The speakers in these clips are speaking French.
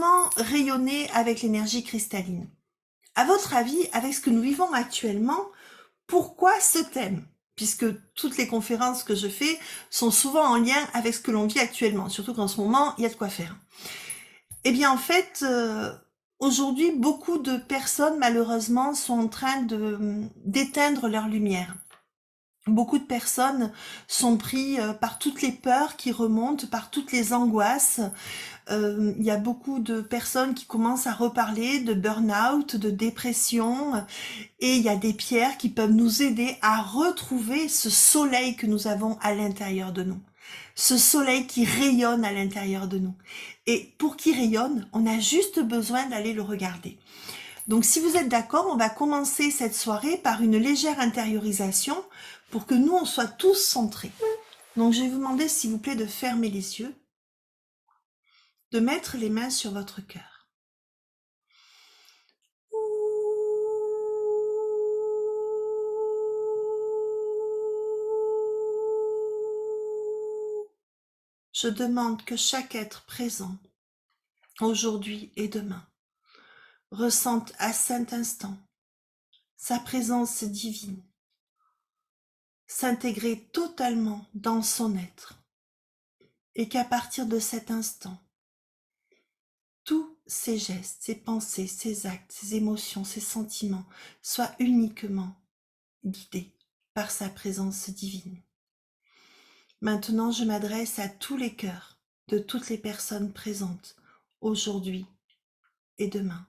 comment rayonner avec l'énergie cristalline? À votre avis, avec ce que nous vivons actuellement, pourquoi ce thème? Puisque toutes les conférences que je fais sont souvent en lien avec ce que l'on vit actuellement, surtout qu'en ce moment, il y a de quoi faire. Eh bien, en fait, aujourd'hui, beaucoup de personnes, malheureusement, sont en train d'éteindre leur lumière. Beaucoup de personnes sont pris par toutes les peurs qui remontent, par toutes les angoisses. Il y a beaucoup de personnes qui commencent à reparler de burn-out, de dépression, et il y a des pierres qui peuvent nous aider à retrouver ce soleil que nous avons à l'intérieur de nous. Ce soleil qui rayonne à l'intérieur de nous. Et pour qu'il rayonne, on a juste besoin d'aller le regarder. Donc si vous êtes d'accord, on va commencer cette soirée par une légère intériorisation pour que nous, on soit tous centrés. Donc je vais vous demander, s'il vous plaît, de fermer les yeux, de mettre les mains sur votre cœur. Je demande que chaque être présent, aujourd'hui et demain, ressente à cet instant sa présence divine, s'intégrer totalement dans son être, et qu'à partir de cet instant, tous ses gestes, ses pensées, ses actes, ses émotions, ses sentiments soient uniquement guidés par sa présence divine. Maintenant, je m'adresse à tous les cœurs de toutes les personnes présentes aujourd'hui et demain.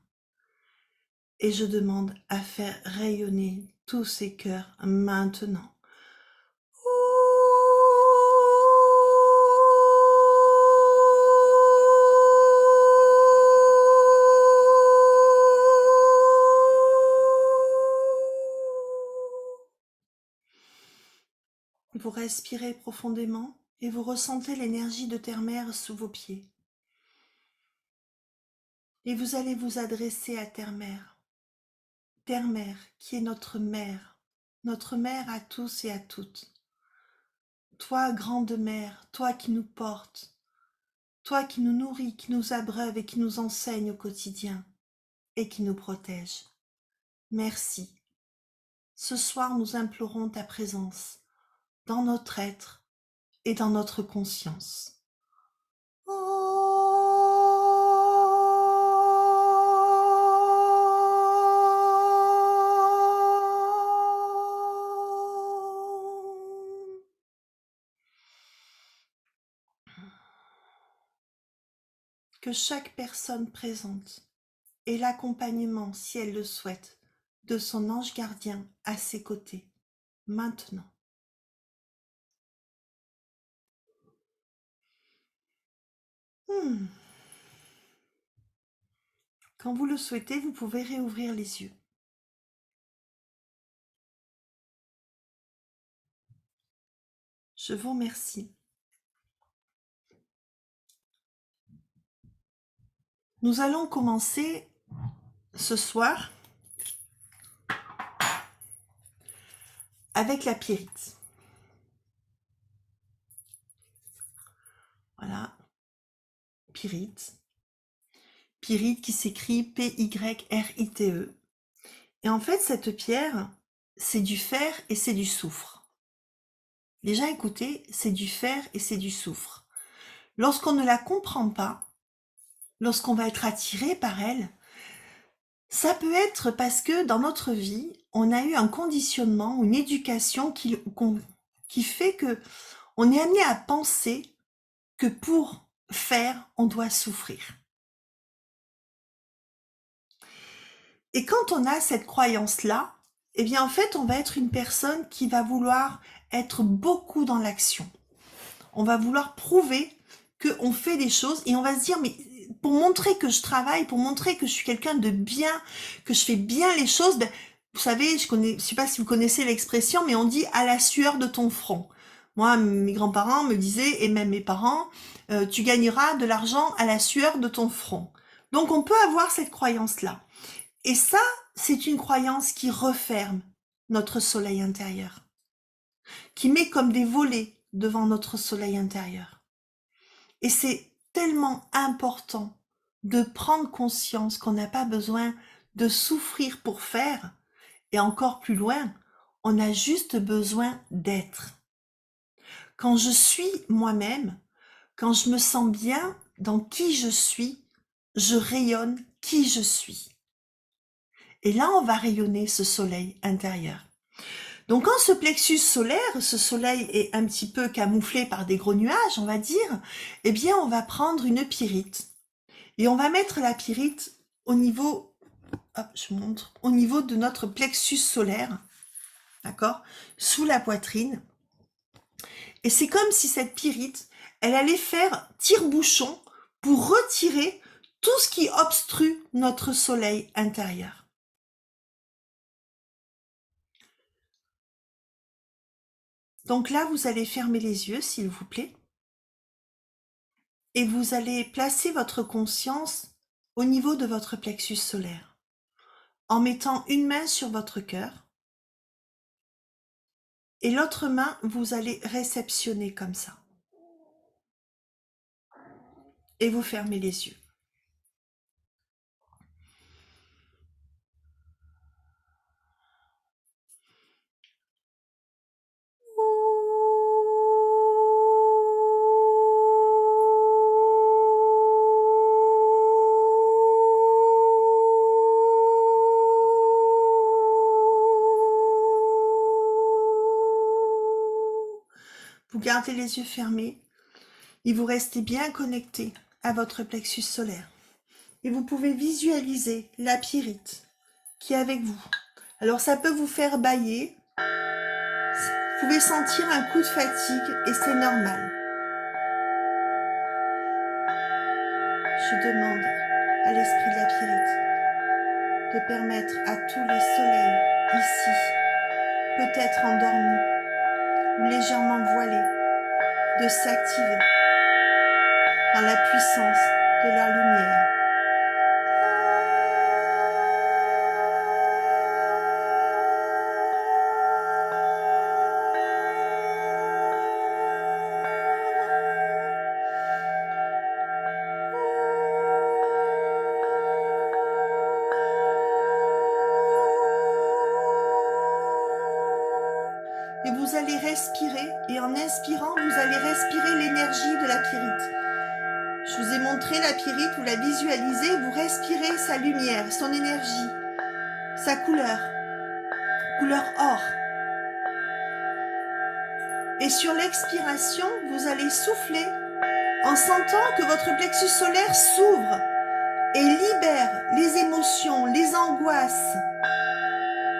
Et je demande à faire rayonner tous ces cœurs maintenant. Vous respirez profondément et vous ressentez l'énergie de Terre-Mère sous vos pieds. Et vous allez vous adresser à Terre-Mère. Terre-Mère qui est notre mère à tous et à toutes. Toi, grande mère, toi qui nous portes, toi qui nous nourris, qui nous abreuve et qui nous enseigne au quotidien et qui nous protège. Merci. Ce soir, nous implorons ta présence dans notre être et dans notre conscience. Que chaque personne présente ait l'accompagnement, si elle le souhaite, de son ange gardien à ses côtés, maintenant. Quand vous le souhaitez, vous pouvez réouvrir les yeux. Je vous remercie. Nous allons commencer ce soir avec la pyrite. Voilà, pyrite. Pyrite qui s'écrit P-Y-R-I-T-E. Et en fait, cette pierre, c'est du fer et c'est du soufre. Déjà, écoutez, c'est du fer et c'est du soufre. Lorsqu'on ne la comprend pas, lorsqu'on va être attiré par elle, ça peut être parce que dans notre vie, on a eu un conditionnement, une éducation qui fait que on est amené à penser que pour faire, on doit souffrir. Et quand on a cette croyance-là, eh bien en fait, on va être une personne qui va vouloir être beaucoup dans l'action. On va vouloir prouver qu'on fait des choses et on va se dire, mais pour montrer que je travaille, pour montrer que je suis quelqu'un de bien, que je fais bien les choses, ben, vous savez, je sais pas si vous connaissez l'expression, mais on dit à la sueur de ton front. Moi, mes grands-parents me disaient, et même mes parents, tu gagneras de l'argent à la sueur de ton front. Donc on peut avoir cette croyance-là. Et ça, c'est une croyance qui referme notre soleil intérieur, qui met comme des volets devant notre soleil intérieur. Et c'est tellement important de prendre conscience qu'on n'a pas besoin de souffrir pour faire, et encore plus loin, on a juste besoin d'être. Quand je suis moi-même, quand je me sens bien dans qui je rayonne qui je suis. Et là, on va rayonner ce soleil intérieur. Donc quand ce plexus solaire, ce soleil est un petit peu camouflé par des gros nuages, on va dire, eh bien on va prendre une pyrite. Et on va mettre la pyrite au niveau, hop, je montre, au niveau de notre plexus solaire, d'accord, sous la poitrine. Et c'est comme si cette pyrite, elle allait faire tire-bouchon pour retirer tout ce qui obstrue notre soleil intérieur. Donc là, vous allez fermer les yeux, s'il vous plaît. Et vous allez placer votre conscience au niveau de votre plexus solaire, en mettant une main sur votre cœur, et l'autre main, vous allez réceptionner comme ça. Et vous fermez les yeux. Vous gardez les yeux fermés et vous restez bien connecté à votre plexus solaire. Et vous pouvez visualiser la pyrite qui est avec vous. Alors ça peut vous faire bâiller, vous pouvez sentir un coup de fatigue et c'est normal. Je demande à l'esprit de la pyrite de permettre à tous les soleils ici, peut-être endormis ou légèrement voilés, de s'activer dans la puissance de la lumière. Et vous allez respirer, et en inspirant, vous allez respirer l'énergie de la pyrite. Je vous ai montré la pyrite, vous la visualisez, vous respirez sa lumière, son énergie, sa couleur or. Et sur l'expiration, vous allez souffler en sentant que votre plexus solaire s'ouvre et libère les émotions, les angoisses,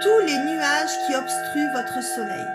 tous les nuages qui obstruent votre soleil.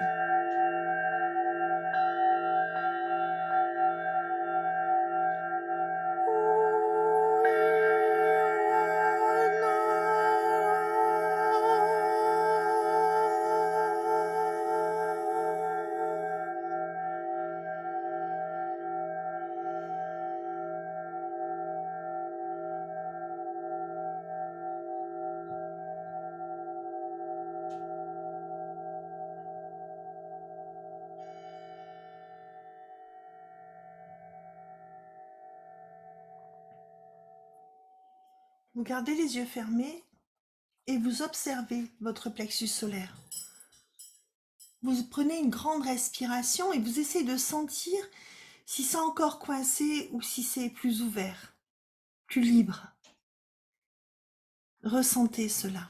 Vous gardez les yeux fermés et vous observez votre plexus solaire. Vous prenez une grande respiration et vous essayez de sentir si c'est encore coincé ou si c'est plus ouvert, plus libre. Ressentez cela.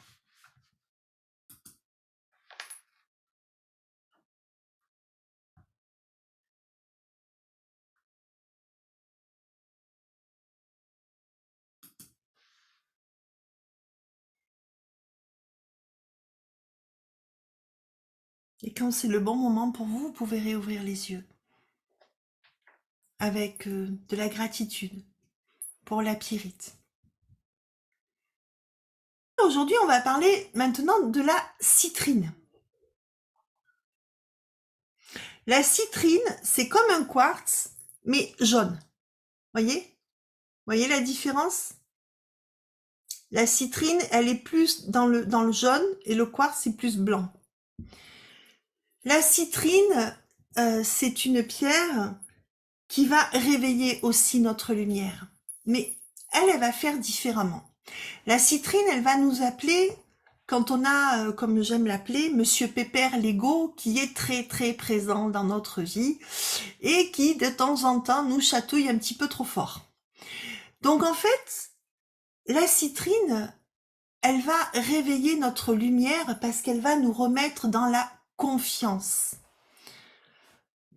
Et quand c'est le bon moment pour vous, vous pouvez réouvrir les yeux avec de la gratitude pour la pyrite. Aujourd'hui, on va parler maintenant de la citrine. La citrine, c'est comme un quartz, mais jaune. Voyez la différence? La citrine, elle est plus dans le jaune et le quartz, c'est plus blanc. La citrine, c'est une pierre qui va réveiller aussi notre lumière. Mais elle va faire différemment. La citrine, elle va nous appeler, quand on a, comme j'aime l'appeler, Monsieur Pépère l'ego, qui est très très présent dans notre vie et qui, de temps en temps, nous chatouille un petit peu trop fort. Donc en fait, la citrine, elle va réveiller notre lumière parce qu'elle va nous remettre dans la confiance.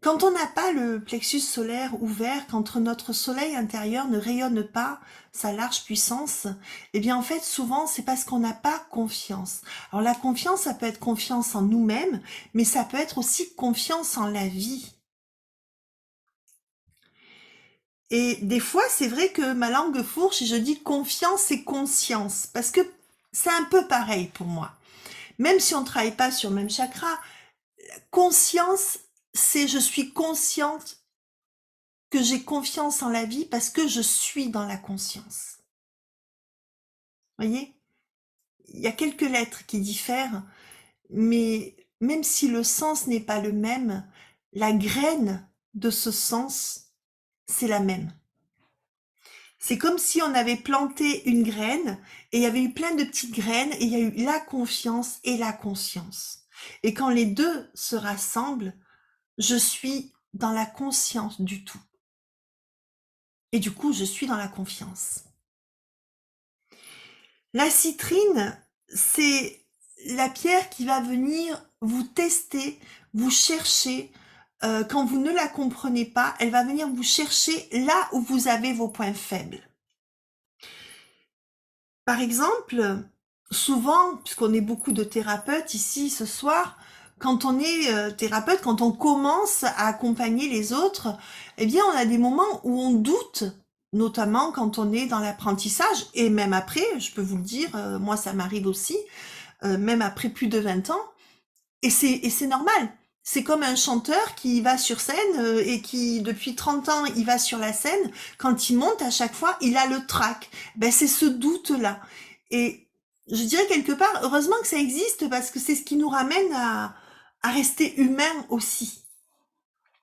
Quand on n'a pas le plexus solaire ouvert, quand notre soleil intérieur ne rayonne pas sa large puissance, eh bien en fait souvent c'est parce qu'on n'a pas confiance. Alors la confiance, ça peut être confiance en nous-mêmes, mais ça peut être aussi confiance en la vie. Et des fois c'est vrai que ma langue fourche et je dis confiance et conscience, parce que c'est un peu pareil pour moi. Même si on ne travaille pas sur le même chakra, conscience, c'est je suis consciente que j'ai confiance en la vie parce que je suis dans la conscience. Voyez, il y a quelques lettres qui diffèrent, mais même si le sens n'est pas le même, la graine de ce sens, c'est la même. C'est comme si on avait planté une graine et il y avait eu plein de petites graines et il y a eu la confiance et la conscience. Et quand les deux se rassemblent, je suis dans la conscience du tout. Et du coup, je suis dans la confiance. La citrine, c'est la pierre qui va venir vous tester, vous chercher. Quand vous ne la comprenez pas, elle va venir vous chercher là où vous avez vos points faibles. Par exemple, souvent, puisqu'on est beaucoup de thérapeutes ici ce soir, quand on est thérapeute, quand on commence à accompagner les autres, eh bien, on a des moments où on doute, notamment quand on est dans l'apprentissage, et même après, je peux vous le dire, moi ça m'arrive aussi, même après plus de 20 ans, et c'est normal. C'est comme un chanteur qui va sur scène et qui, depuis 30 ans, il va sur la scène. Quand il monte, à chaque fois, il a le trac. Ben, c'est ce doute-là. Et je dirais quelque part, heureusement que ça existe parce que c'est ce qui nous ramène à rester humain aussi.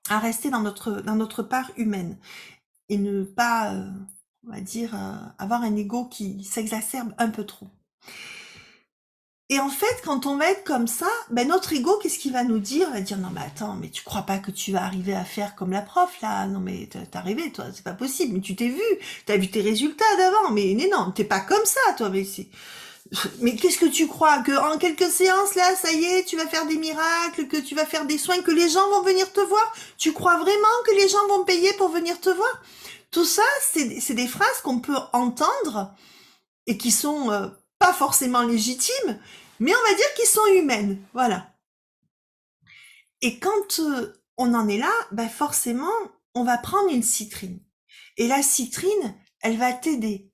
À rester dans notre part humaine. Et ne pas, on va dire, avoir un ego qui s'exacerbe un peu trop. Et en fait, quand on va être comme ça, ben notre ego, qu'est-ce qu'il va nous dire? Il va dire, non mais attends, mais tu crois pas que tu vas arriver à faire comme la prof là? Non mais t'as rêvé, toi, c'est pas possible. Mais tu t'es vu, t'as vu tes résultats d'avant, mais non, t'es pas comme ça, toi. Mais qu'est-ce que tu crois? Que en quelques séances là, ça y est, tu vas faire des miracles, que tu vas faire des soins, que les gens vont venir te voir? Tu crois vraiment que les gens vont payer pour venir te voir? Tout ça, c'est des phrases qu'on peut entendre et qui sont pas forcément légitimes, mais on va dire qu'ils sont humaines, voilà. Et quand on en est là, ben forcément, on va prendre une citrine. Et la citrine, elle va t'aider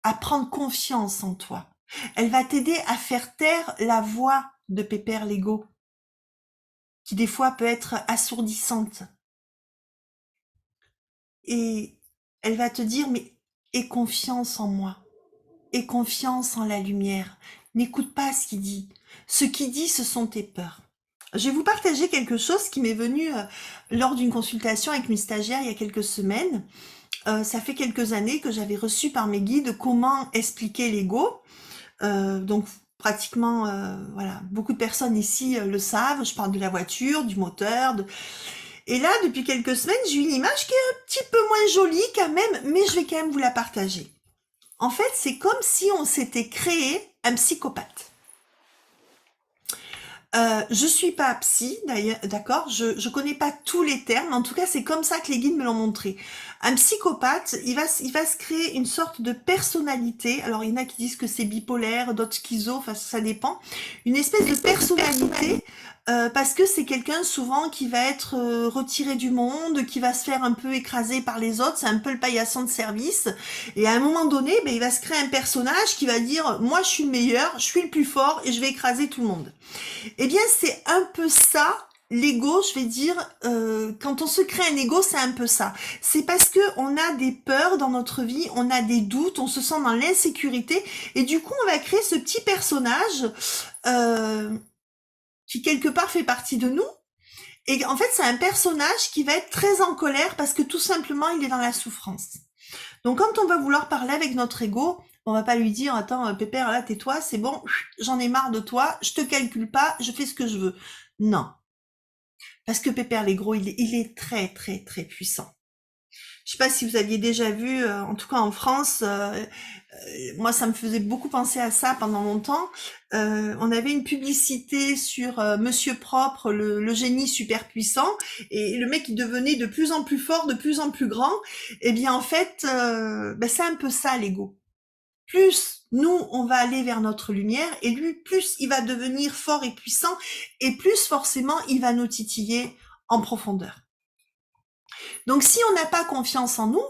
à prendre confiance en toi. Elle va t'aider à faire taire la voix de Pépère l'ego, qui des fois peut être assourdissante. Et elle va te dire, mais aie confiance en moi. Aie confiance en la lumière. N'écoute pas ce qu'il dit. Ce qu'il dit, ce sont tes peurs. Je vais vous partager quelque chose qui m'est venu lors d'une consultation avec une stagiaire il y a quelques semaines. Ça fait quelques années que j'avais reçu par mes guides comment expliquer l'ego. Donc pratiquement, voilà, beaucoup de personnes ici le savent. Je parle de la voiture, du moteur. Et là, depuis quelques semaines, j'ai une image qui est un petit peu moins jolie quand même, mais je vais quand même vous la partager. En fait, c'est comme si on s'était créé un psychopathe. Je suis pas psy, d'ailleurs, d'accord, je connais pas tous les termes, en tout cas c'est comme ça que les guides me l'ont montré. Un psychopathe, il va se créer une sorte de personnalité, alors il y en a qui disent que c'est bipolaire, d'autres schizo, enfin ça dépend, une espèce de personnalité, parce que c'est quelqu'un souvent qui va être retiré du monde, qui va se faire un peu écraser par les autres, c'est un peu le paillasson de service, et à un moment donné, ben, il va se créer un personnage qui va dire « moi je suis le meilleur, je suis le plus fort et je vais écraser tout le monde ». Eh bien, c'est un peu ça, l'ego, je vais dire, quand on se crée un ego, c'est un peu ça. C'est parce que on a des peurs dans notre vie, on a des doutes, on se sent dans l'insécurité, et du coup, on va créer ce petit personnage qui, quelque part, fait partie de nous. Et en fait, c'est un personnage qui va être très en colère parce que, tout simplement, il est dans la souffrance. Donc quand on va vouloir parler avec notre ego, on va pas lui dire, attends, Pépère, là, tais-toi, c'est bon, j'en ai marre de toi, je te calcule pas, je fais ce que je veux. Non. Parce que Pépère l'ego, il est très, très, très puissant. Je sais pas si vous aviez déjà vu, en tout cas en France, moi ça me faisait beaucoup penser à ça pendant longtemps. On avait une publicité sur Monsieur Propre, le génie super puissant, et le mec il devenait de plus en plus fort, de plus en plus grand. Eh bien en fait, c'est un peu ça l'ego. Plus nous on va aller vers notre lumière, et lui plus il va devenir fort et puissant, et plus forcément il va nous titiller en profondeur. Donc si on n'a pas confiance en nous,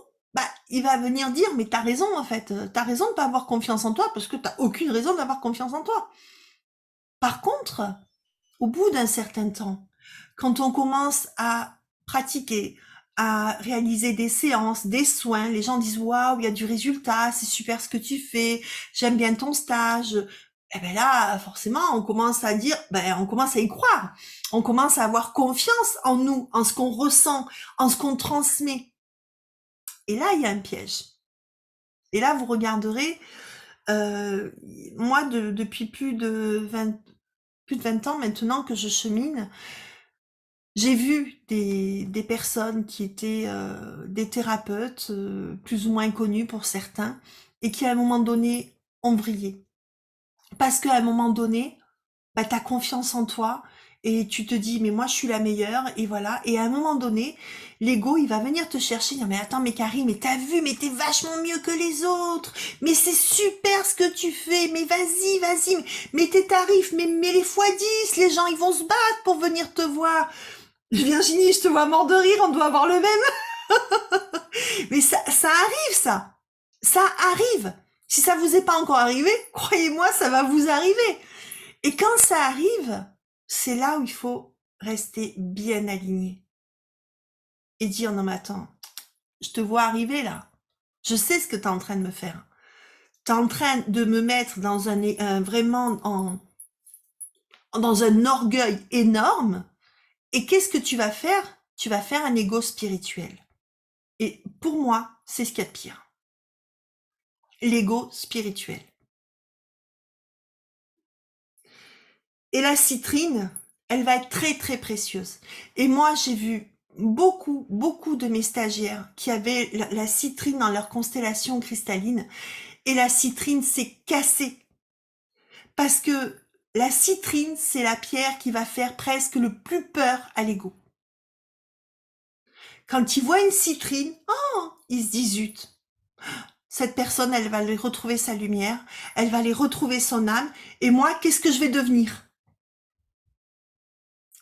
il va venir dire mais t'as raison en fait, t'as raison de pas avoir confiance en toi parce que t'as aucune raison d'avoir confiance en toi. Par contre, au bout d'un certain temps, quand on commence à pratiquer, à réaliser des séances, des soins, les gens disent waouh, il y a du résultat, c'est super ce que tu fais, j'aime bien ton stage. Et ben là, forcément, on commence à dire, on commence à y croire. On commence à avoir confiance en nous, en ce qu'on ressent, en ce qu'on transmet. Et là, il y a un piège. Et là, vous regarderez, moi, depuis plus de 20 ans maintenant que je chemine, j'ai vu des personnes qui étaient des thérapeutes, plus ou moins connus pour certains, et qui à un moment donné ont brillé. Parce qu'à un moment donné, tu as confiance en toi et tu te dis mais moi je suis la meilleure et voilà, et à un moment donné l'ego il va venir te chercher, dire mais attends mais Carrie, mais t'as vu, mais t'es vachement mieux que les autres, mais c'est super ce que tu fais, mais vas-y, mais tes tarifs, mais les fois 10, les gens ils vont se battre pour venir te voir. Virginie, je te vois mort de rire, on doit avoir le même. Mais ça arrive, ça arrive. Si ça vous est pas encore arrivé, croyez-moi, ça va vous arriver. Et quand ça arrive, c'est là où il faut rester bien aligné et dire non mais attends, je te vois arriver là, je sais ce que tu es en train de me faire, tu es en train de me mettre dans vraiment dans un orgueil énorme, et qu'est-ce que tu vas faire? Tu vas faire un ego spirituel. Et pour moi, c'est ce qu'il y a de pire. L'ego spirituel. Et la citrine, elle va être très très précieuse. Et moi, j'ai vu beaucoup de mes stagiaires qui avaient la citrine dans leur constellation cristalline, et la citrine s'est cassée. Parce que la citrine, c'est la pierre qui va faire presque le plus peur à l'ego. Quand ils voient une citrine, oh, ils se disent zut. Cette personne, elle va aller retrouver sa lumière, elle va aller retrouver son âme, et moi, qu'est-ce que je vais devenir?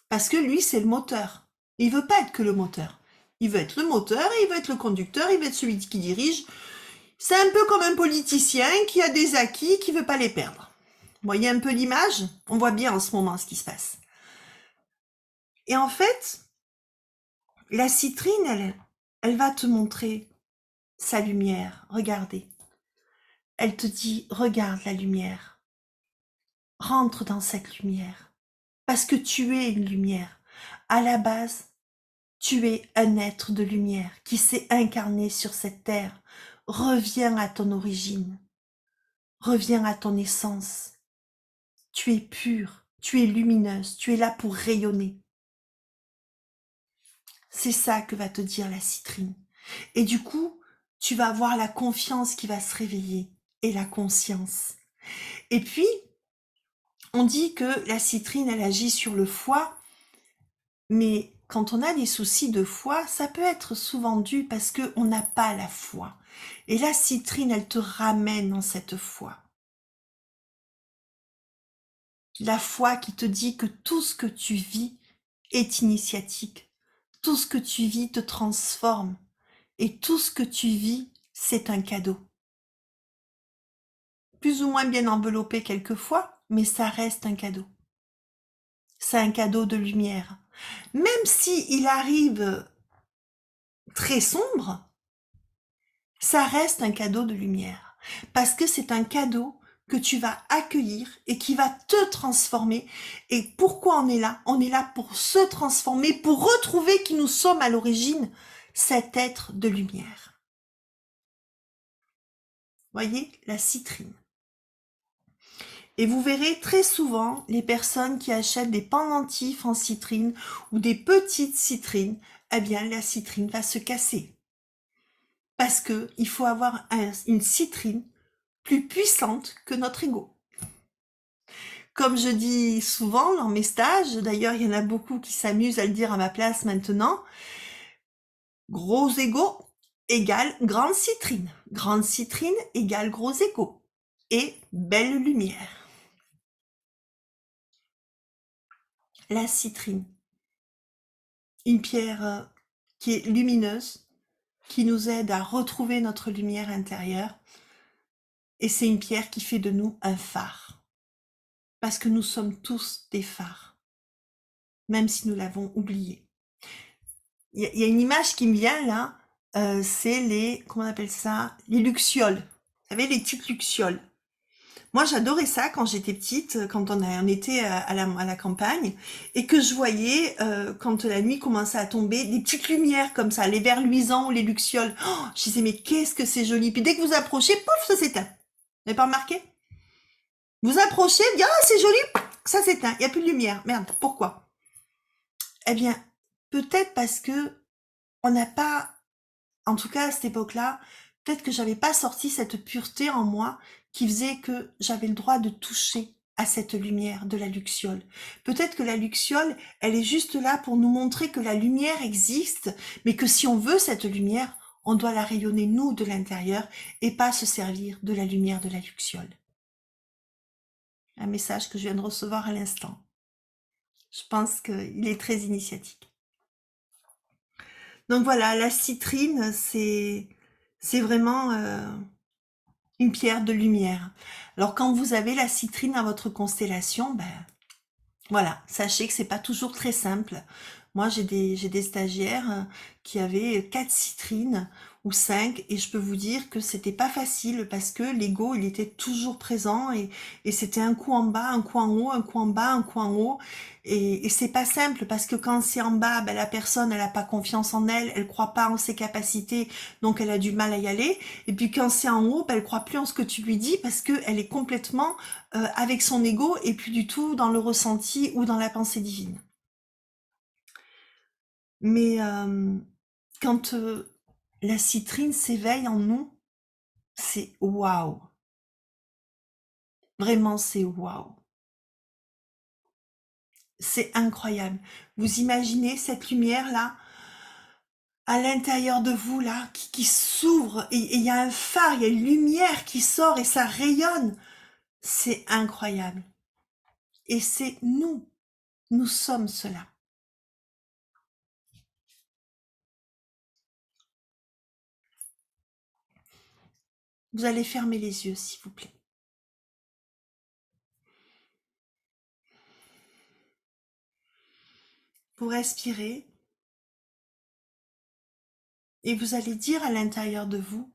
Parce que lui, c'est le moteur. Il veut pas être que le moteur. Il veut être le moteur, et il veut être le conducteur, il veut être celui qui dirige. C'est un peu comme un politicien qui a des acquis, qui veut pas les perdre. Vous voyez un peu l'image? On voit bien en ce moment ce qui se passe. Et en fait, la citrine, elle va te montrer sa lumière. Regardez. Elle te dit, regarde la lumière. Rentre dans cette lumière. Parce que tu es une lumière. À la base, tu es un être de lumière qui s'est incarné sur cette terre. Reviens à ton origine. Reviens à ton essence. Tu es pure, tu es lumineuse, tu es là pour rayonner. C'est ça que va te dire la citrine. Et du coup, tu vas avoir la confiance qui va se réveiller et la conscience. Et puis, on dit que la citrine, elle agit sur le foie, mais quand on a des soucis de foie, ça peut être souvent dû parce qu'on n'a pas la foi. Et la citrine, elle te ramène dans cette foi. La foi qui te dit que tout ce que tu vis est initiatique. Tout ce que tu vis te transforme. Et tout ce que tu vis, c'est un cadeau. Plus ou moins bien enveloppé quelquefois, mais ça reste un cadeau. C'est un cadeau de lumière. Même si il arrive très sombre, ça reste un cadeau de lumière. Parce que c'est un cadeau que tu vas accueillir et qui va te transformer. Et pourquoi on est là? On est là pour se transformer, pour retrouver qui nous sommes à l'origine, cet être de lumière. Voyez, la citrine. Et vous verrez très souvent les personnes qui achètent des pendentifs en citrine ou des petites citrines, eh bien la citrine va se casser. Parce que il faut avoir une citrine plus puissante que notre ego. Comme je dis souvent dans mes stages, d'ailleurs il y en a beaucoup qui s'amusent à le dire à ma place maintenant, gros ego égale grande citrine. Grande citrine égale gros ego. Et belle lumière. La citrine. Une pierre qui est lumineuse, qui nous aide à retrouver notre lumière intérieure. Et c'est une pierre qui fait de nous un phare. Parce que nous sommes tous des phares. Même si nous l'avons oublié. Il y a une image qui me vient là, c'est les, comment on appelle ça, les lucioles. Vous savez, les petites lucioles. Moi, j'adorais ça quand j'étais petite, quand on était à la campagne, et que je voyais, quand la nuit commençait à tomber, des petites lumières comme ça, les verres luisants ou les lucioles. Oh, je disais, mais qu'est-ce que c'est joli. Puis dès que vous approchez, pouf, ça s'éteint. Vous n'avez pas remarqué? Vous approchez, vous dites, ah, c'est joli, ça s'éteint, il n'y a plus de lumière. Merde, pourquoi? Eh bien, peut-être parce que on n'a pas, en tout cas à cette époque-là, peut-être que j'avais pas sorti cette pureté en moi qui faisait que j'avais le droit de toucher à cette lumière de la luxiole. Peut-être que la luxiole, elle est juste là pour nous montrer que la lumière existe, mais que si on veut cette lumière, on doit la rayonner nous de l'intérieur et pas se servir de la lumière de la luxiole. Un message que je viens de recevoir à l'instant. Je pense qu'il est très initiatique. Donc voilà, la citrine, c'est vraiment une pierre de lumière. Alors quand vous avez la citrine dans votre constellation, ben voilà, sachez que c'est pas toujours très simple. Moi, j'ai des stagiaires qui avaient 4 citrines ou 5 et je peux vous dire que c'était pas facile parce que l'ego, il était toujours présent et c'était un coup en bas, un coup en haut, un coup en bas, un coup en haut. Et c'est pas simple parce que quand c'est en bas, ben, la personne, elle a pas confiance en elle, elle croit pas en ses capacités, donc elle a du mal à y aller. Et puis quand c'est en haut, ben, elle croit plus en ce que tu lui dis parce que elle est complètement avec son ego et plus du tout dans le ressenti ou dans la pensée divine. Mais quand la citrine s'éveille en nous, c'est waouh. Vraiment, c'est waouh. C'est incroyable. Vous imaginez cette lumière-là à l'intérieur de vous, là, qui s'ouvre et il y a un phare, il y a une lumière qui sort et ça rayonne. C'est incroyable. Et c'est nous. Nous sommes cela. Vous allez fermer les yeux, s'il vous plaît. Vous respirez et vous allez dire à l'intérieur de vous,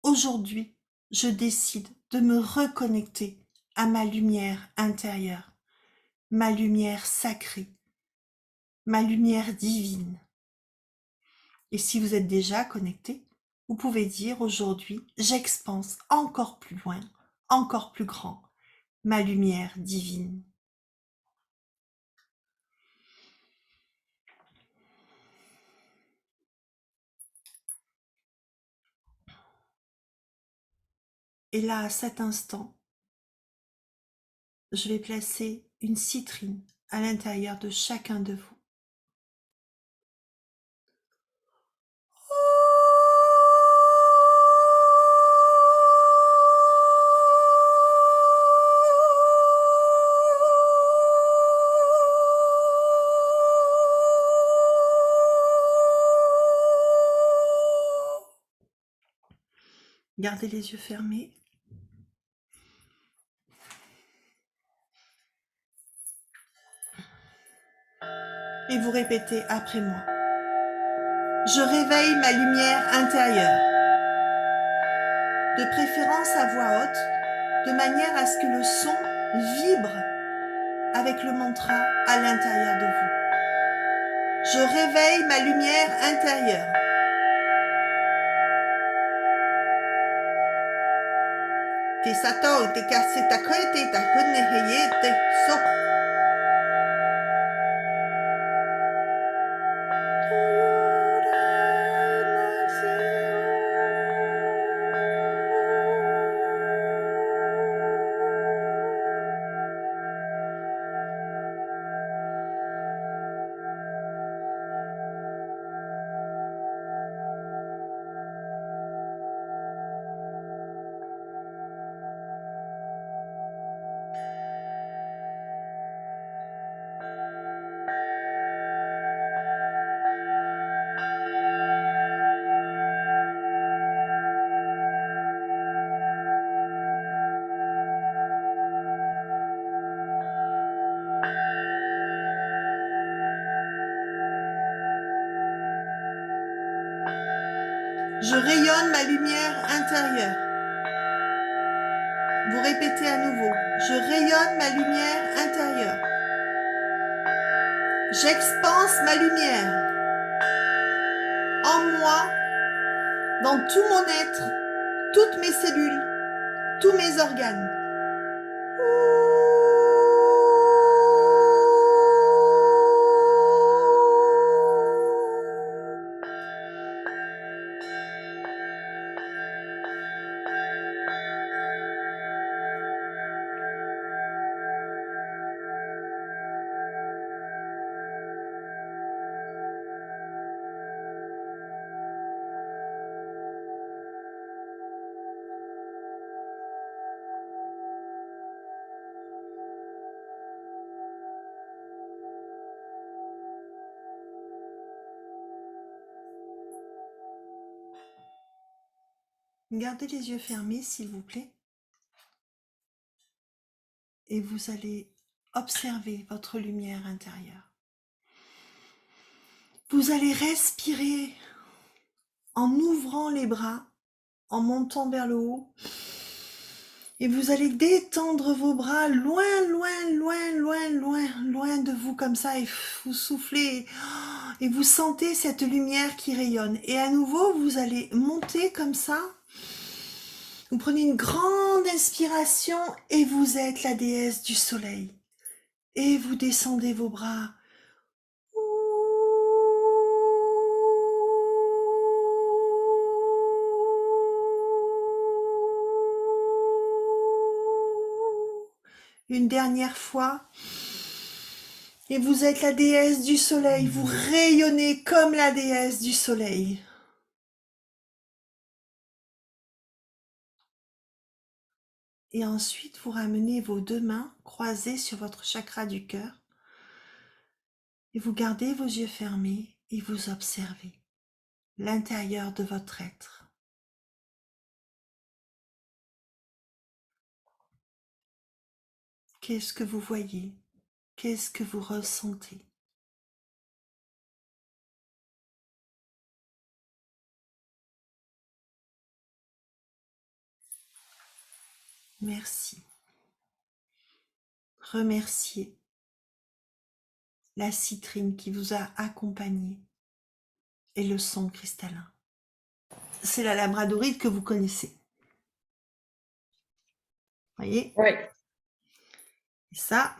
aujourd'hui, je décide de me reconnecter à ma lumière intérieure, ma lumière sacrée, ma lumière divine. Et si vous êtes déjà connecté, vous pouvez dire aujourd'hui, j'expanse encore plus loin, encore plus grand, ma lumière divine. Et là, à cet instant, je vais placer une citrine à l'intérieur de chacun de vous. Gardez les yeux fermés. Et vous répétez après moi. Je réveille ma lumière intérieure, de préférence à voix haute, de manière à ce que le son vibre avec le mantra à l'intérieur de vous. Je réveille ma lumière intérieure. Te sato, te kase takoete, takone heyete, so. Je rayonne ma lumière intérieure. Vous répétez à nouveau. Je rayonne ma lumière intérieure. J'expanse ma lumière en moi, dans tout mon être, toutes mes cellules, tous mes organes. Gardez les yeux fermés, s'il vous plaît. Et vous allez observer votre lumière intérieure. Vous allez respirer en ouvrant les bras, en montant vers le haut. Et vous allez détendre vos bras loin, loin, loin, loin, loin, loin de vous comme ça. Et vous soufflez et vous sentez cette lumière qui rayonne. Et à nouveau, vous allez monter comme ça. Vous prenez une grande inspiration et vous êtes la déesse du soleil. Et vous descendez vos bras. Une dernière fois. Et vous êtes la déesse du soleil. Vous rayonnez comme la déesse du soleil. Et ensuite, vous ramenez vos deux mains croisées sur votre chakra du cœur. Et vous gardez vos yeux fermés et vous observez l'intérieur de votre être. Qu'est-ce que vous voyez? Qu'est-ce que vous ressentez? Merci. Remerciez la citrine qui vous a accompagné et le son cristallin. C'est la labradorite que vous connaissez. Voyez? Oui. Et ça,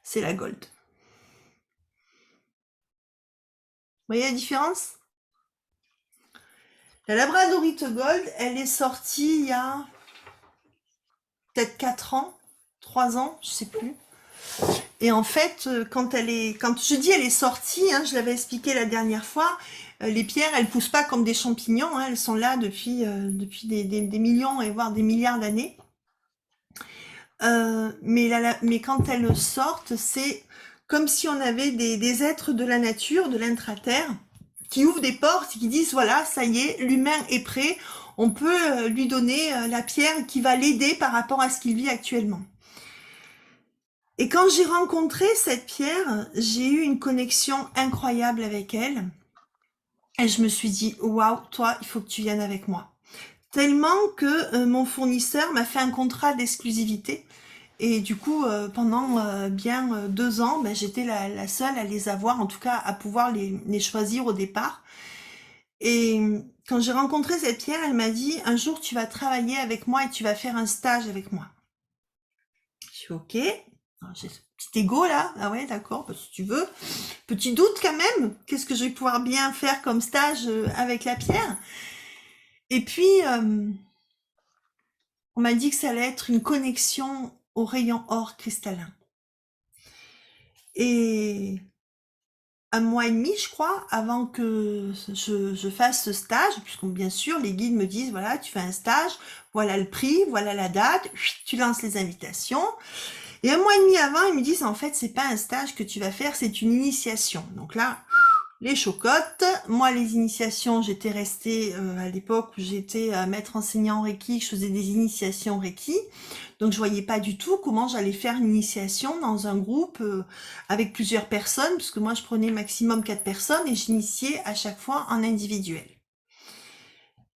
c'est la gold. Vous voyez la différence? La labradorite gold, elle est sortie il y a peut-être 4 ans, 3 ans, je sais plus. Et en fait, quand je dis elle est sortie, hein, je l'avais expliqué la dernière fois, les pierres, elles poussent pas comme des champignons, hein, elles sont là depuis des millions et voire des milliards d'années. Mais quand elles sortent, c'est comme si on avait des êtres de la nature, de l'intra-terre, qui ouvrent des portes et qui disent voilà, ça y est, l'humain est prêt, on peut lui donner la pierre qui va l'aider par rapport à ce qu'il vit actuellement. Et quand j'ai rencontré cette pierre, j'ai eu une connexion incroyable avec elle. Et je me suis dit, waouh, toi, il faut que tu viennes avec moi. Tellement que mon fournisseur m'a fait un contrat d'exclusivité. Et du coup, pendant bien 2 ans, j'étais la seule à les avoir, en tout cas à pouvoir les choisir au départ. Et quand j'ai rencontré cette pierre, elle m'a dit, un jour tu vas travailler avec moi et tu vas faire un stage avec moi. Je suis ok. Alors, j'ai ce petit ego là. Ah ouais, d'accord, bah, si tu veux. Petit doute quand même. Qu'est-ce que je vais pouvoir bien faire comme stage avec la pierre? Et puis, on m'a dit que ça allait être une connexion au rayon or cristallin. Et un mois et demi, je crois, avant que je fasse ce stage, puisque bien sûr, les guides me disent, voilà, tu fais un stage, voilà le prix, voilà la date, tu lances les invitations. Et un mois et demi avant, ils me disent, en fait, c'est pas un stage que tu vas faire, c'est une initiation. Donc là, les chocottes. Moi, les initiations, j'étais restée à l'époque où j'étais maître enseignant Reiki, je faisais des initiations Reiki. Donc, je voyais pas du tout comment j'allais faire une initiation dans un groupe avec plusieurs personnes, parce que moi, je prenais maximum 4 personnes et j'initiais à chaque fois en individuel.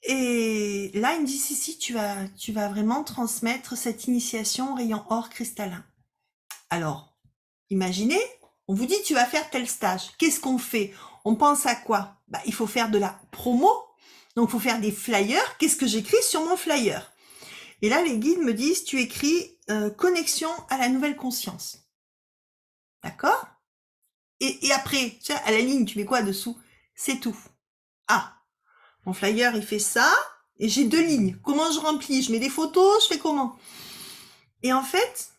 Et là, il me dit, si, tu vas vraiment transmettre cette initiation au rayon or cristallin. Alors, imaginez, on vous dit tu vas faire tel stage. Qu'est-ce qu'on fait? On pense à quoi? Bah, il faut faire de la promo. Donc, il faut faire des flyers. Qu'est-ce que j'écris sur mon flyer? Et là, les guides me disent, tu écris connexion à la nouvelle conscience. D'accord? Et après, tu vois, à la ligne, tu mets quoi dessous? C'est tout. Ah, mon flyer, il fait ça. Et j'ai 2 lignes. Comment je remplis? Je mets des photos, je fais comment? Et en fait,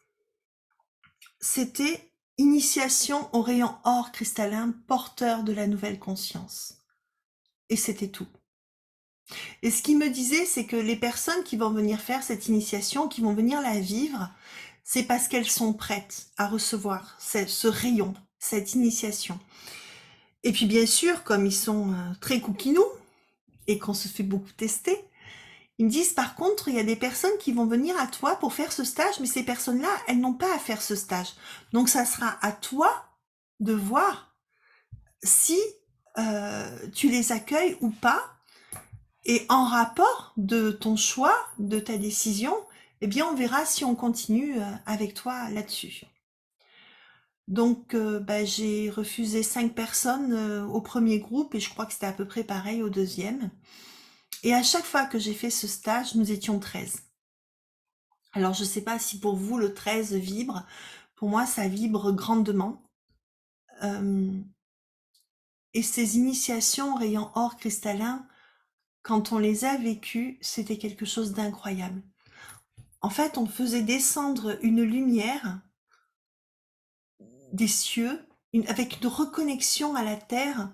c'était initiation au rayon or cristallin porteur de la nouvelle conscience. Et c'était tout. Et ce qu'il me disait, c'est que les personnes qui vont venir faire cette initiation, qui vont venir la vivre, c'est parce qu'elles sont prêtes à recevoir ce rayon, cette initiation. Et puis bien sûr, comme ils sont très coquinous et qu'on se fait beaucoup tester, ils me disent par contre, il y a des personnes qui vont venir à toi pour faire ce stage, mais ces personnes-là, elles n'ont pas à faire ce stage. Donc ça sera à toi de voir si tu les accueilles ou pas. Et en rapport de ton choix, de ta décision, eh bien, on verra si on continue avec toi là-dessus. Donc, bah, j'ai refusé 5 personnes au premier groupe et je crois que c'était à peu près pareil au deuxième. Et à chaque fois que j'ai fait ce stage, nous étions 13. Alors, je ne sais pas si pour vous le 13 vibre. Pour moi, ça vibre grandement. Et ces initiations rayant or cristallin, quand on les a vécues, c'était quelque chose d'incroyable. En fait, on faisait descendre une lumière des cieux, avec une reconnexion à la terre,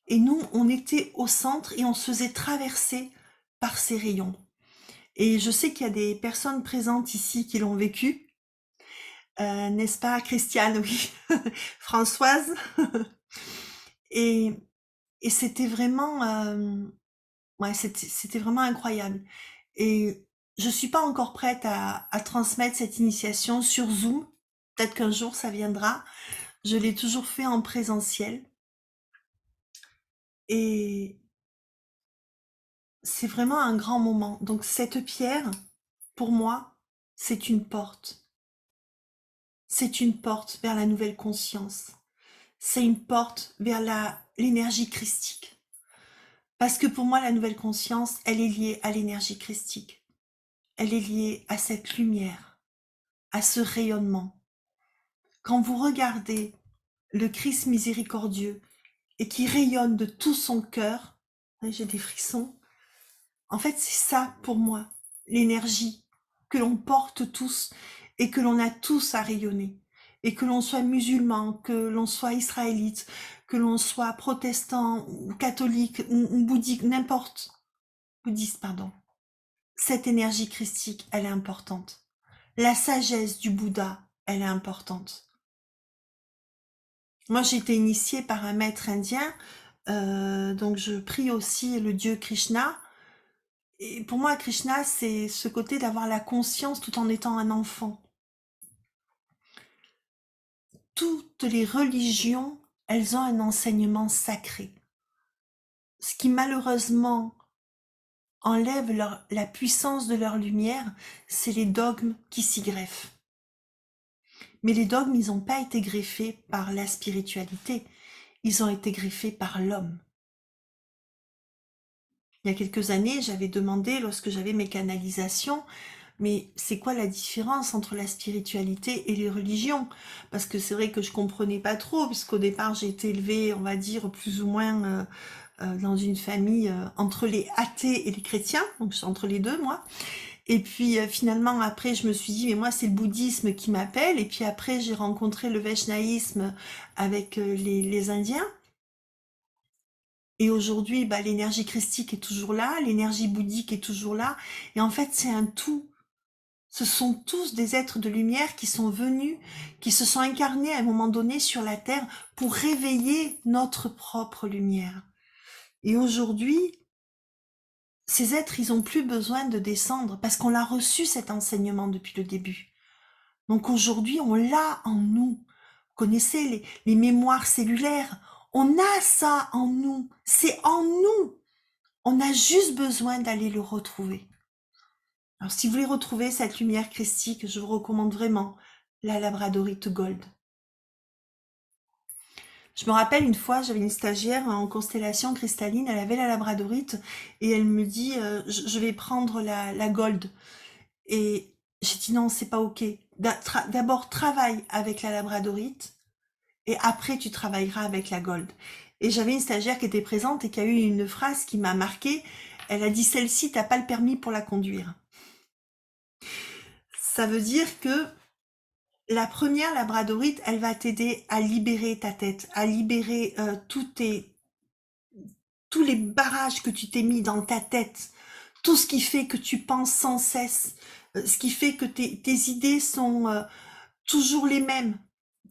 et nous, on était au centre et on se faisait traverser par ces rayons. Et je sais qu'il y a des personnes présentes ici qui l'ont vécu, n'est-ce pas, Christiane? Oui, Françoise. et, et c'était vraiment, ouais, c'était vraiment incroyable. Et je suis pas encore prête à transmettre cette initiation sur Zoom. Peut-être qu'un jour ça viendra. Je l'ai toujours fait en présentiel. Et c'est vraiment un grand moment. Donc cette pierre, pour moi, c'est une porte. C'est une porte vers la nouvelle conscience. C'est une porte vers l'énergie christique. Parce que pour moi, la nouvelle conscience, elle est liée à l'énergie christique. Elle est liée à cette lumière, à ce rayonnement. Quand vous regardez le Christ miséricordieux et qui rayonne de tout son cœur, j'ai des frissons. En fait, c'est ça pour moi, l'énergie que l'on porte tous et que l'on a tous à rayonner. Et que l'on soit musulman, que l'on soit israélite, que l'on soit protestant ou catholique ou bouddhique, n'importe, bouddhiste, pardon. Cette énergie christique, elle est importante. La sagesse du Bouddha, elle est importante. Moi, j'ai été initiée par un maître indien, donc je prie aussi le dieu Krishna. Et pour moi, Krishna, c'est ce côté d'avoir la conscience tout en étant un enfant. Toutes les religions, elles ont un enseignement sacré. Ce qui malheureusement enlève la puissance de leur lumière, c'est les dogmes qui s'y greffent. Mais les dogmes, ils n'ont pas été greffés par la spiritualité, ils ont été greffés par l'homme. Il y a quelques années, j'avais demandé, lorsque j'avais mes canalisations, mais c'est quoi la différence entre la spiritualité et les religions? Parce que c'est vrai que je comprenais pas trop, puisqu'au départ j'ai été élevée, on va dire, plus ou moins dans une famille entre les athées et les chrétiens, donc je suis entre les deux moi. Et puis finalement après je me suis dit mais moi c'est le bouddhisme qui m'appelle. Et puis après j'ai rencontré le vaishnaïsme avec les Indiens. Et aujourd'hui bah, l'énergie christique est toujours là, l'énergie bouddhique est toujours là. Et en fait c'est un tout. Ce sont tous des êtres de lumière qui sont venus, qui se sont incarnés à un moment donné sur la Terre pour réveiller notre propre lumière. Et aujourd'hui, ces êtres, ils n'ont plus besoin de descendre parce qu'on a reçu cet enseignement depuis le début. Donc aujourd'hui, on l'a en nous. Vous connaissez les mémoires cellulaires. On a ça en nous. C'est en nous. On a juste besoin d'aller le retrouver. Alors, si vous voulez retrouver cette lumière christique, je vous recommande vraiment la labradorite gold. Je me rappelle une fois, j'avais une stagiaire en constellation cristalline, elle avait la labradorite et elle me dit je vais prendre la gold. Et j'ai dit non, c'est pas ok. D'abord, travaille avec la labradorite et après, tu travailleras avec la gold. Et j'avais une stagiaire qui était présente et qui a eu une phrase qui m'a marquée. Elle a dit celle-ci, t'as pas le permis pour la conduire. Ça veut dire que la première labradorite, elle va t'aider à libérer ta tête, à libérer tous les barrages que tu t'es mis dans ta tête, tout ce qui fait que tu penses sans cesse, ce qui fait que tes idées sont toujours les mêmes.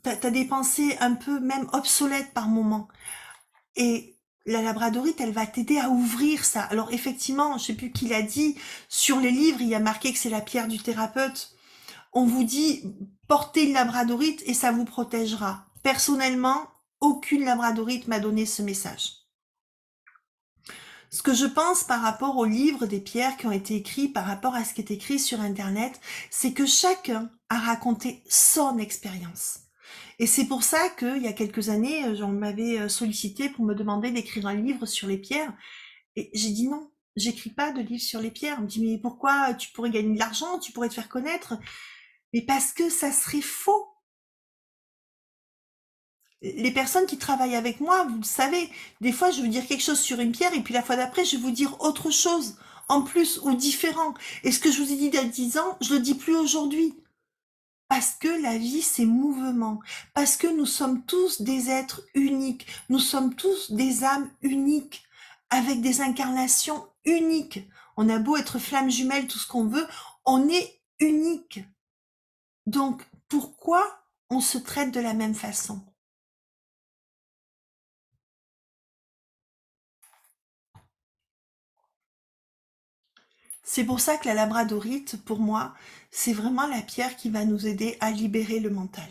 T'as des pensées un peu même obsolètes par moment. Et la labradorite, elle va t'aider à ouvrir ça. Alors effectivement, je sais plus qui l'a dit, sur les livres, il y a marqué que c'est la pierre du thérapeute. On vous dit, portez une labradorite et ça vous protégera. Personnellement, aucune labradorite m'a donné ce message. Ce que je pense par rapport aux livres des pierres qui ont été écrits, par rapport à ce qui est écrit sur Internet, c'est que chacun a raconté son expérience. Et c'est pour ça qu'il y a quelques années, on m'avait sollicité pour me demander d'écrire un livre sur les pierres. Et j'ai dit non, j'écris pas de livre sur les pierres. On me dit mais pourquoi? Tu pourrais gagner de l'argent, tu pourrais te faire connaître. Mais parce que ça serait faux. Les personnes qui travaillent avec moi, vous le savez, des fois je vais vous dire quelque chose sur une pierre et puis la fois d'après je vais vous dire autre chose en plus ou différent. Et ce que je vous ai dit il y a 10 ans, je le dis plus aujourd'hui. Parce que la vie c'est mouvement, parce que nous sommes tous des êtres uniques, nous sommes tous des âmes uniques, avec des incarnations uniques. On a beau être flammes jumelles, tout ce qu'on veut, on est unique. Donc pourquoi on se traite de la même façon? C'est pour ça que la labradorite, pour moi, c'est vraiment la pierre qui va nous aider à libérer le mental.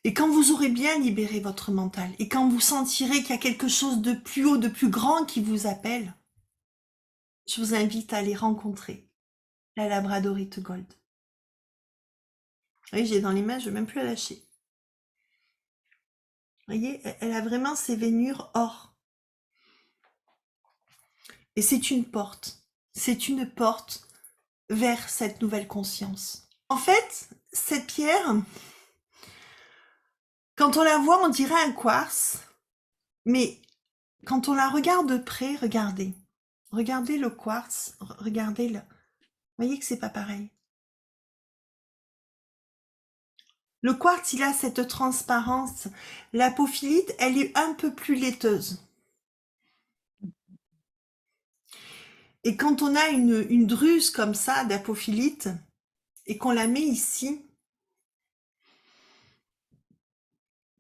Et quand vous aurez bien libéré votre mental, et quand vous sentirez qu'il y a quelque chose de plus haut, de plus grand qui vous appelle, je vous invite à aller rencontrer la labradorite gold. Vous voyez, j'ai dans les mains, je ne veux même plus la lâcher. Vous voyez, elle a vraiment ses veinures or. Et c'est une porte. C'est une porte vers cette nouvelle conscience. En fait, cette pierre, quand on la voit, on dirait un quartz, mais quand on la regarde de près, regardez. Regardez le quartz, regardez le... Vous voyez que c'est pas pareil. Le quartz, il a cette transparence. L'apophilite, elle est un peu plus laiteuse. Et quand on a une druse comme ça d'apophilite, et qu'on la met ici,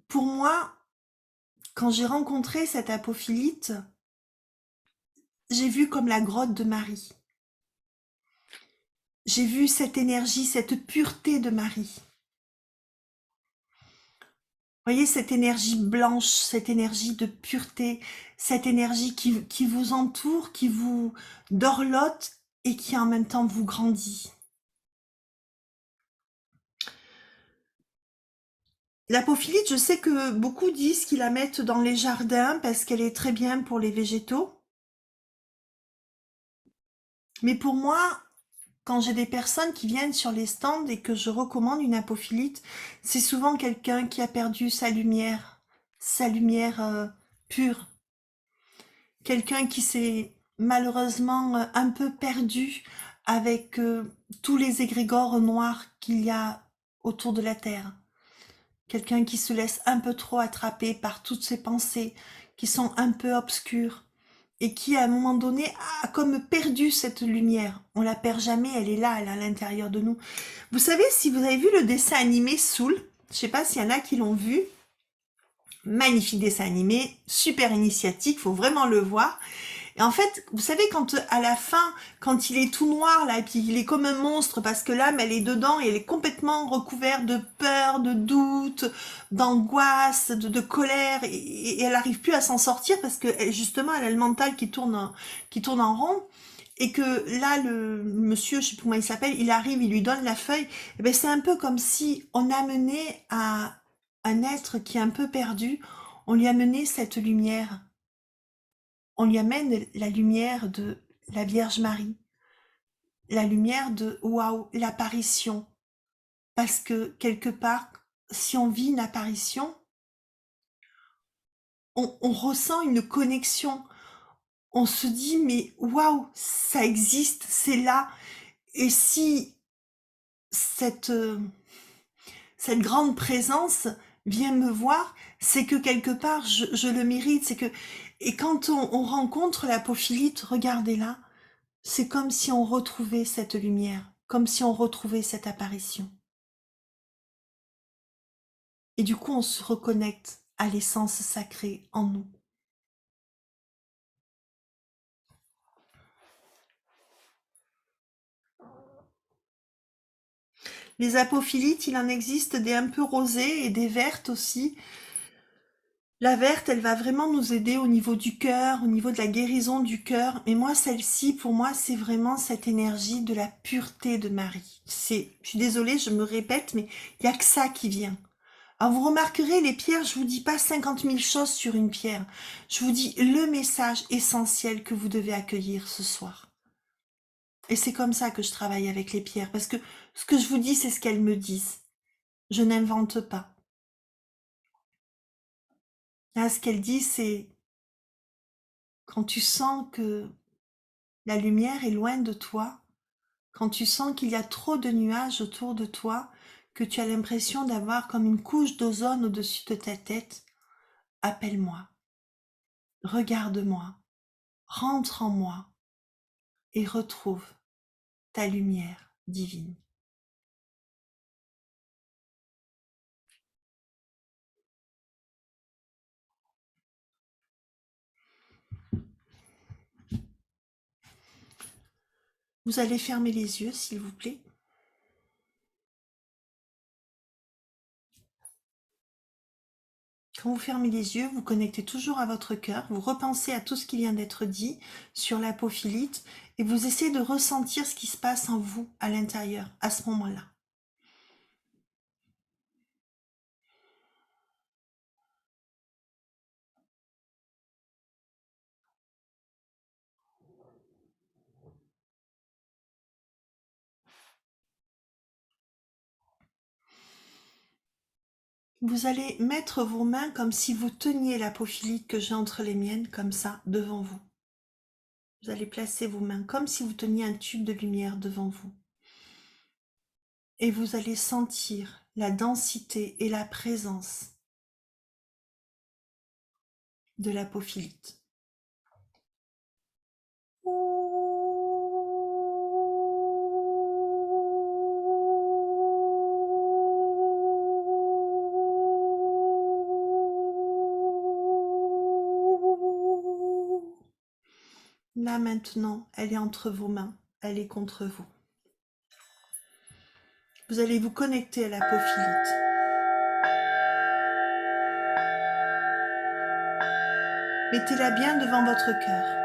pour moi, quand j'ai rencontré cette apophilite, j'ai vu comme la grotte de Marie. J'ai vu cette énergie, cette pureté de Marie. Vous voyez cette énergie blanche, cette énergie de pureté, cette énergie qui vous entoure, qui vous dorlote et qui en même temps vous grandit. L'apophilite, je sais que beaucoup disent qu'ils la mettent dans les jardins parce qu'elle est très bien pour les végétaux. Mais pour moi, quand j'ai des personnes qui viennent sur les stands et que je recommande une apophilite, c'est souvent quelqu'un qui a perdu sa lumière pure. Quelqu'un qui s'est malheureusement un peu perdu avec tous les égrégores noirs qu'il y a autour de la Terre. Quelqu'un qui se laisse un peu trop attraper par toutes ces pensées qui sont un peu obscures et qui à un moment donné a comme perdu cette lumière. On la perd jamais, elle est là, elle est à l'intérieur de nous. Vous savez, si vous avez vu le dessin animé Soul, je sais pas s'il y en a qui l'ont vu, magnifique dessin animé, super initiatique, faut vraiment le voir. Et en fait, vous savez, quand à la fin, quand il est tout noir là, et puis il est comme un monstre parce que l'âme elle est dedans et elle est complètement recouverte de peur, de doute, d'angoisse, de colère, et elle arrive plus à s'en sortir parce que justement elle a le mental qui tourne en rond. Et que là, le monsieur, je sais plus comment il s'appelle, il arrive, il lui donne la feuille. Et ben c'est un peu comme si on amenait à un être qui est un peu perdu, on lui amenait cette lumière. On lui amène la lumière de la Vierge Marie, la lumière de waouh, l'apparition. Parce que quelque part, si on vit une apparition, on ressent une connexion. On se dit mais waouh, ça existe, c'est là. Et si cette cette grande présence vient me voir, c'est que quelque part je le mérite. C'est que et quand on rencontre l'apophilite, regardez-la. C'est comme si on retrouvait cette lumière, comme si on retrouvait cette apparition. Et du coup, on se reconnecte à l'essence sacrée en nous. Les apophilites, il en existe des un peu rosées et des vertes aussi. La verte, elle va vraiment nous aider au niveau du cœur, au niveau de la guérison du cœur. Mais moi, celle-ci, pour moi, c'est vraiment cette énergie de la pureté de Marie. Je suis désolée, je me répète, mais il n'y a que ça qui vient. Alors vous remarquerez, les pierres, je vous dis pas 50 000 choses sur une pierre. Je vous dis le message essentiel que vous devez accueillir ce soir. Et c'est comme ça que je travaille avec les pierres, parce que ce que je vous dis, c'est ce qu'elles me disent. Je n'invente pas. Là, ce qu'elles disent, c'est quand tu sens que la lumière est loin de toi, quand tu sens qu'il y a trop de nuages autour de toi, que tu as l'impression d'avoir comme une couche d'ozone au-dessus de ta tête, appelle-moi, regarde-moi, rentre en moi et retrouve ta lumière divine. Vous allez fermer les yeux, s'il vous plaît. Quand vous fermez les yeux, vous connectez toujours à votre cœur, vous repensez à tout ce qui vient d'être dit sur l'apophilite et vous essayez de ressentir ce qui se passe en vous à l'intérieur à ce moment-là. Vous allez mettre vos mains comme si vous teniez l'apophilite que j'ai entre les miennes, comme ça, devant vous. Vous allez placer vos mains comme si vous teniez un tube de lumière devant vous. Et vous allez sentir la densité et la présence de l'apophilite. Là maintenant, elle est entre vos mains, elle est contre vous. Vous allez vous connecter à l'apophilite. Mettez-la bien devant votre cœur.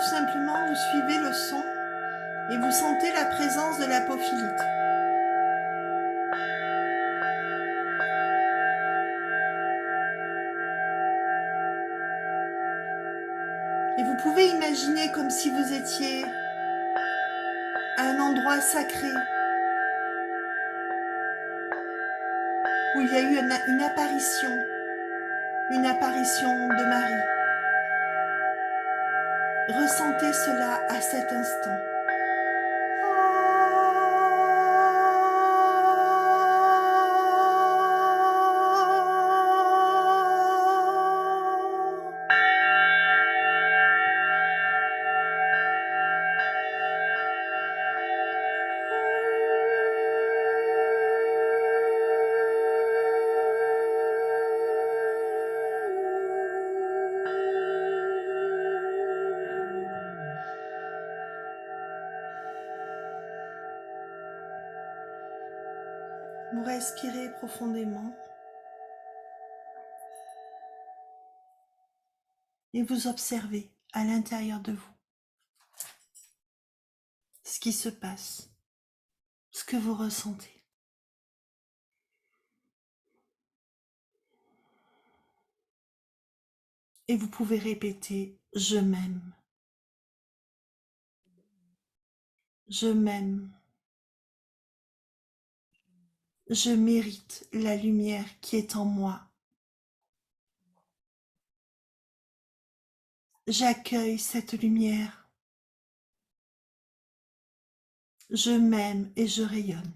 tout simplement, vous suivez le son et vous sentez la présence de l'apophilite. Et vous pouvez imaginer comme si vous étiez à un endroit sacré où il y a eu une apparition de Marie. Ressentez cela à cet instant. Vous respirez profondément et vous observez à l'intérieur de vous ce qui se passe, ce que vous ressentez. Et vous pouvez répéter « Je m'aime ». Je m'aime. Je mérite la lumière qui est en moi. J'accueille cette lumière. Je m'aime et je rayonne.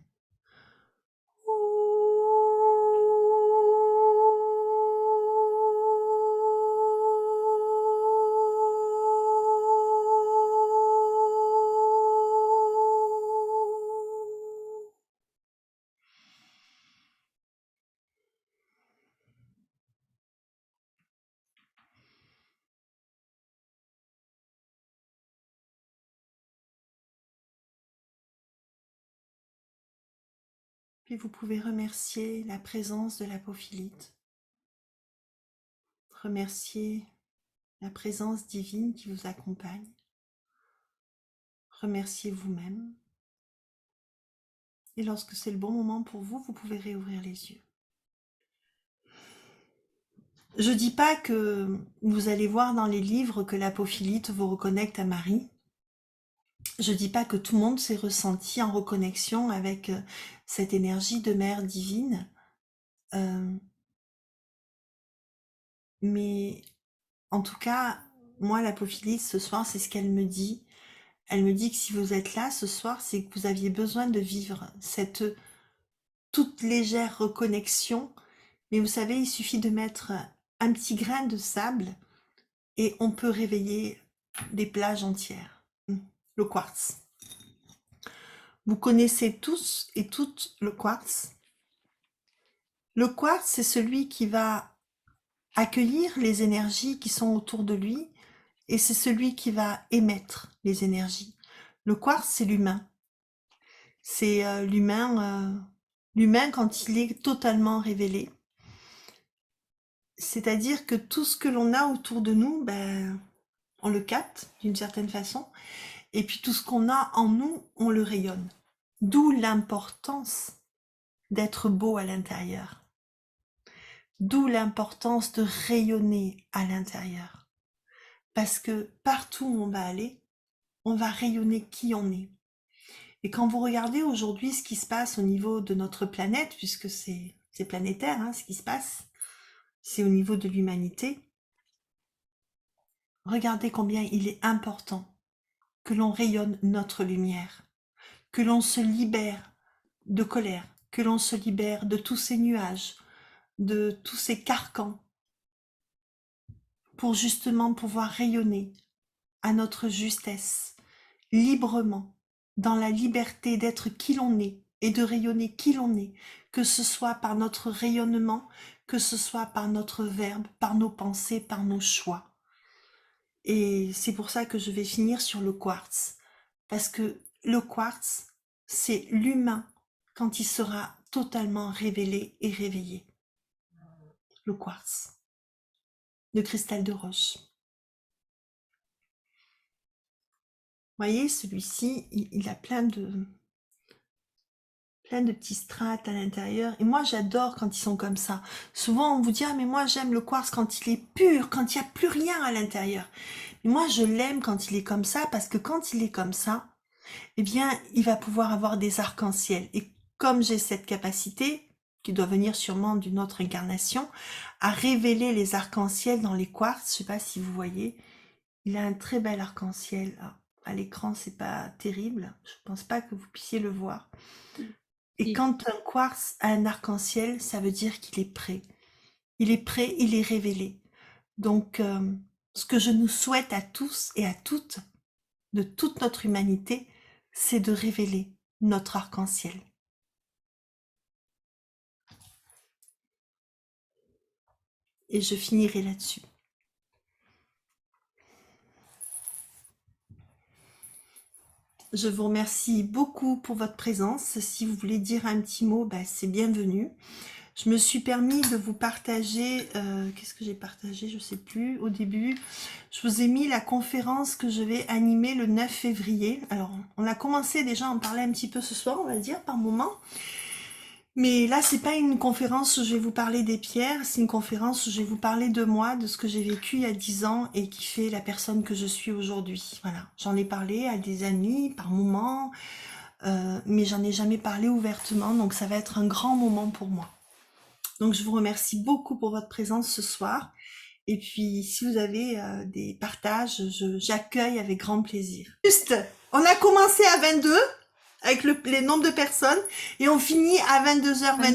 Puis vous pouvez remercier la présence de l'apophilite. Remercier la présence divine qui vous accompagne. Remerciez vous-même. Et lorsque c'est le bon moment pour vous, vous pouvez réouvrir les yeux. Je dis pas que vous allez voir dans les livres que l'apophilite vous reconnecte à Marie. Je dis pas que tout le monde s'est ressenti en reconnexion avec cette énergie de mère divine. Mais en tout cas, moi, l'apophilite, ce soir, c'est ce qu'elle me dit. Elle me dit que si vous êtes là ce soir, c'est que vous aviez besoin de vivre cette toute légère reconnexion. Mais vous savez, il suffit de mettre un petit grain de sable et on peut réveiller des plages entières. Le quartz. Vous connaissez tous et toutes le quartz. Le quartz, c'est celui qui va accueillir les énergies qui sont autour de lui et c'est celui qui va émettre les énergies. Le quartz, c'est l'humain. C'est l'humain quand il est totalement révélé. C'est-à-dire que tout ce que l'on a autour de nous, on le capte d'une certaine façon. Et puis tout ce qu'on a en nous, on le rayonne. D'où l'importance d'être beau à l'intérieur. D'où l'importance de rayonner à l'intérieur. Parce que partout où on va aller, on va rayonner qui on est. Et quand vous regardez aujourd'hui ce qui se passe au niveau de notre planète, puisque c'est planétaire ce qui se passe, c'est au niveau de l'humanité, regardez combien il est important que l'on rayonne notre lumière, que l'on se libère de colère, que l'on se libère de tous ces nuages, de tous ces carcans, pour justement pouvoir rayonner à notre justesse, librement, dans la liberté d'être qui l'on est et de rayonner qui l'on est, que ce soit par notre rayonnement, que ce soit par notre verbe, par nos pensées, par nos choix. Et c'est pour ça que je vais finir sur le quartz, parce que le quartz, c'est l'humain quand il sera totalement révélé et réveillé. Le quartz, le cristal de roche. voyez, celui-ci, il a plein de petits strates à l'intérieur. Et moi, j'adore quand ils sont comme ça. Souvent, on vous dit, ah, mais moi, j'aime le quartz quand il est pur, quand il n'y a plus rien à l'intérieur. Mais moi, je l'aime quand il est comme ça, parce que quand il est comme ça, eh bien, il va pouvoir avoir des arcs-en-ciel. Et comme j'ai cette capacité, qui doit venir sûrement d'une autre incarnation, à révéler les arcs-en-ciel dans les quartz, je sais pas si vous voyez, il a un très bel arc-en-ciel. À l'écran, c'est pas terrible. Je pense pas que vous puissiez le voir. Et quand un quartz a un arc-en-ciel, ça veut dire qu'il est prêt. Il est prêt, il est révélé. Donc, ce que je nous souhaite à tous et à toutes, de toute notre humanité, c'est de révéler notre arc-en-ciel. Et je finirai là-dessus. Je vous remercie beaucoup pour votre présence. Si vous voulez dire un petit mot, c'est bienvenu. Je me suis permis de vous partager, qu'est-ce que j'ai partagé, je ne sais plus, au début. Je vous ai mis la conférence que je vais animer le 9 février. Alors, on a commencé déjà à en parler un petit peu ce soir, on va dire, par moment. Mais là, c'est pas une conférence où je vais vous parler des pierres, c'est une conférence où je vais vous parler de moi, de ce que j'ai vécu il y a 10 ans et qui fait la personne que je suis aujourd'hui. Voilà, j'en ai parlé à des amis par moment, mais j'en ai jamais parlé ouvertement, donc ça va être un grand moment pour moi. Donc je vous remercie beaucoup pour votre présence ce soir. Et puis si vous avez des partages, j'accueille avec grand plaisir. Juste, on a commencé à 22 avec les nombres de personnes et on finit à 22h22.